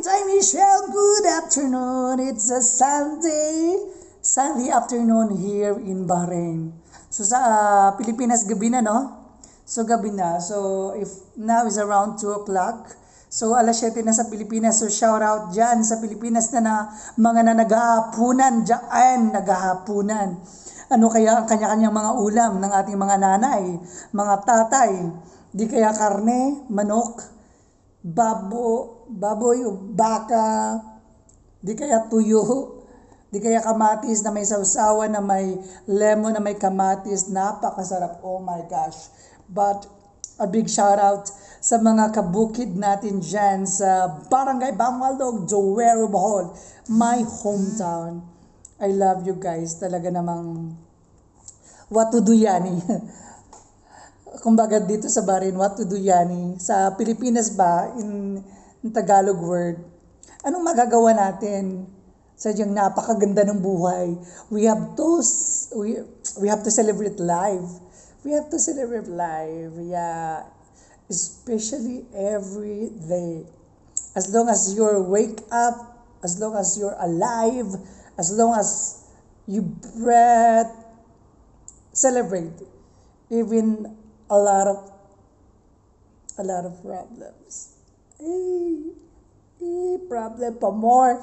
Hi Michelle, good afternoon. It's a Sunday afternoon here in Bahrain. So sa Pilipinas gabi na, no? So gabi na. So if now is around 2 o'clock. So alas 7 na sa Pilipinas. So shout out dyan sa Pilipinas na mga na naghahapunan dyan, naghahapunan. Ano kaya ang kanya-kanyang mga ulam ng ating mga nanay, mga tatay? Di kaya karne, manok, baboy o baka, di kaya tuyo, di kaya kamatis na may sausawan, na may lemon, na may kamatis, napakasarap, oh my gosh. But a big shout out sa mga kabukid natin dyan sa Barangay Bangalog, Joero, Bohol, my hometown. I love you guys, talaga namang what to do yani. Kumbaga dito sa Bahrain, what to do yani? Sa Pilipinas ba, in Tagalog word, anong magagawa natin? Sadyang napakaganda ng buhay. We have to celebrate life. We have to celebrate life. Yeah. Especially every day. As long as you're wake up, as long as you're alive, as long as you breathe, celebrate. Even a lot of problems. Problem pa more,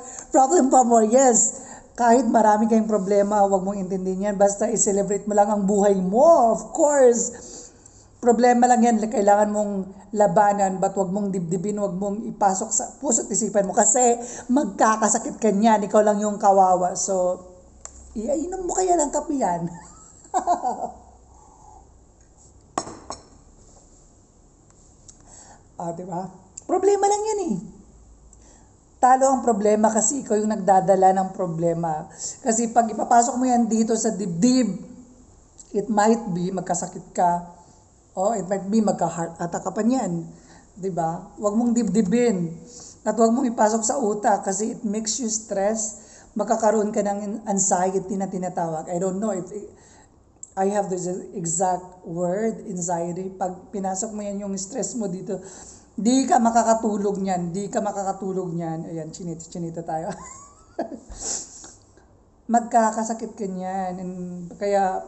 yes. Kahit marami kayong problema, huwag mong intindihin yan. Basta i-celebrate mo lang ang buhay mo, of course. Problema lang yan, kailangan mong labanan, but huwag mong dibdibin, huwag mong ipasok sa puso't isipan mo. Kasi magkakasakit ka niyan, ikaw lang yung kawawa. So, iainom mo kaya ng kape yan. Diba? Problema lang yan eh. Talo ang problema kasi ikaw yung nagdadala ng problema. Kasi pag ipapasok mo yan dito sa dibdib, it might be magkasakit ka, o it might be magka-heart attack ka pa niyan. Diba? Huwag mong dibdibin. At huwag mong ipasok sa utak kasi it makes you stress. Magkakaroon ka ng anxiety na tinatawag. I don't know if I have this exact word, anxiety. Pag pinasok mo yan yung stress mo dito, di ka makakatulog niyan. Ayan, chinita tayo. Magkakasakit ka niyan. Kaya,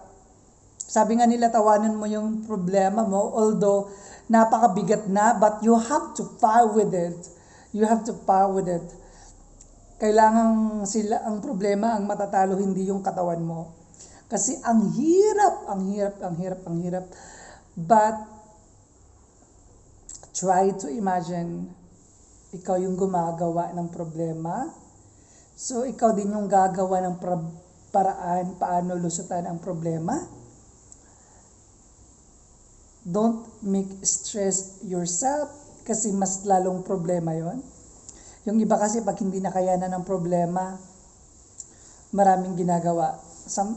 sabi nga nila, tawanan mo yung problema mo, although napakabigat na, but you have to fight with it. Kailangan ang problema ang matatalo, hindi yung katawan mo. Kasi ang hirap. But, try to imagine, ikaw yung gumagawa ng problema. So, ikaw din yung gagawa ng paraan paano lusutan ang problema. Don't make stress yourself kasi mas lalong problema yon. Yung iba kasi pag hindi nakayanan ng problema, maraming ginagawa.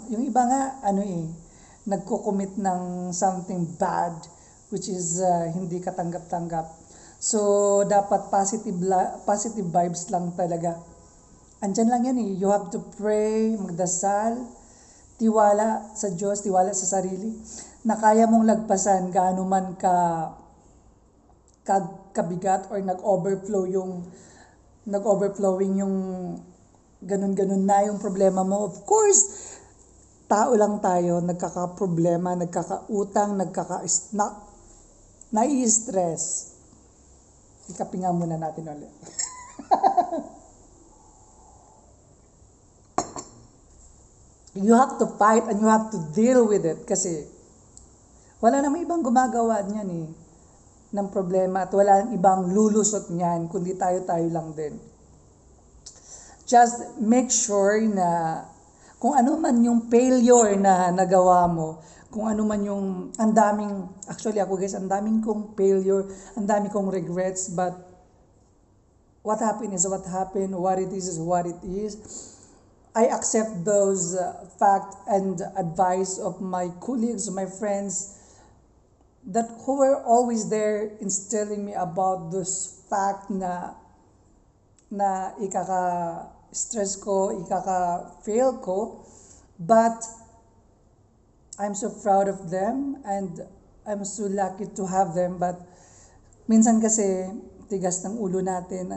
Yung iba nga, nagko-commit ng something bad, which is hindi katanggap-tanggap. So, dapat positive vibes lang talaga. Andyan lang yan eh. You have to pray, magdasal, tiwala sa Diyos, tiwala sa sarili, na kaya mong lagpasan gaano man kabigat or nag-overflowing yung ganun-ganun na yung problema mo. Of course, tao lang tayo, nagkakaproblema, nagkakautang, nai-stress. Ikapinga muna natin ulit. You have to fight and you have to deal with it kasi wala namang ibang gumagawa niyan eh ng problema at wala nang ibang lulusot niyan kundi tayo lang din. Just make sure na kung ano man yung failure na nagawa mo, kung ano man yung ang daming kong failure, ang daming kong regrets, but what happened is what happened, what it is what it is. I accept those fact and advice of my colleagues, my friends, who were always there instilling me about this fact na ikaka-stress ko, ikaka-fail ko, but I'm so proud of them and I'm so lucky to have them. But minsan kasi tigas ng ulo natin,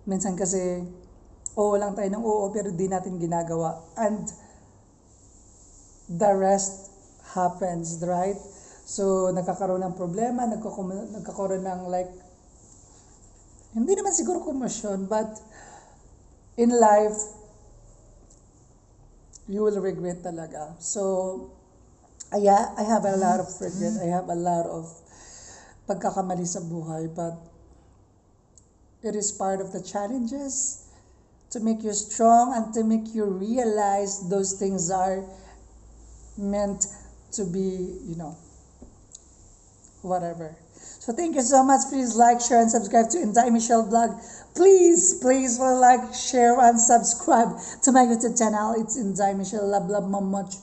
Minsan kasi, oo lang tayo ng oo, pero di natin ginagawa. And the rest happens, right? So, nagkakaroon ng problema, nagkakaroon ng like, hindi naman siguro commotion, but in life, you will regret talaga. So, I have a lot of regret. I have a lot of pagkakamali sa buhay, but it is part of the challenges to make you strong and to make you realize those things are meant to be, whatever. So thank you so much. Please like, share, and subscribe to Inday Michelle Vlog. Please like, share, and subscribe to my YouTube channel. It's Inday Michelle. Love, much.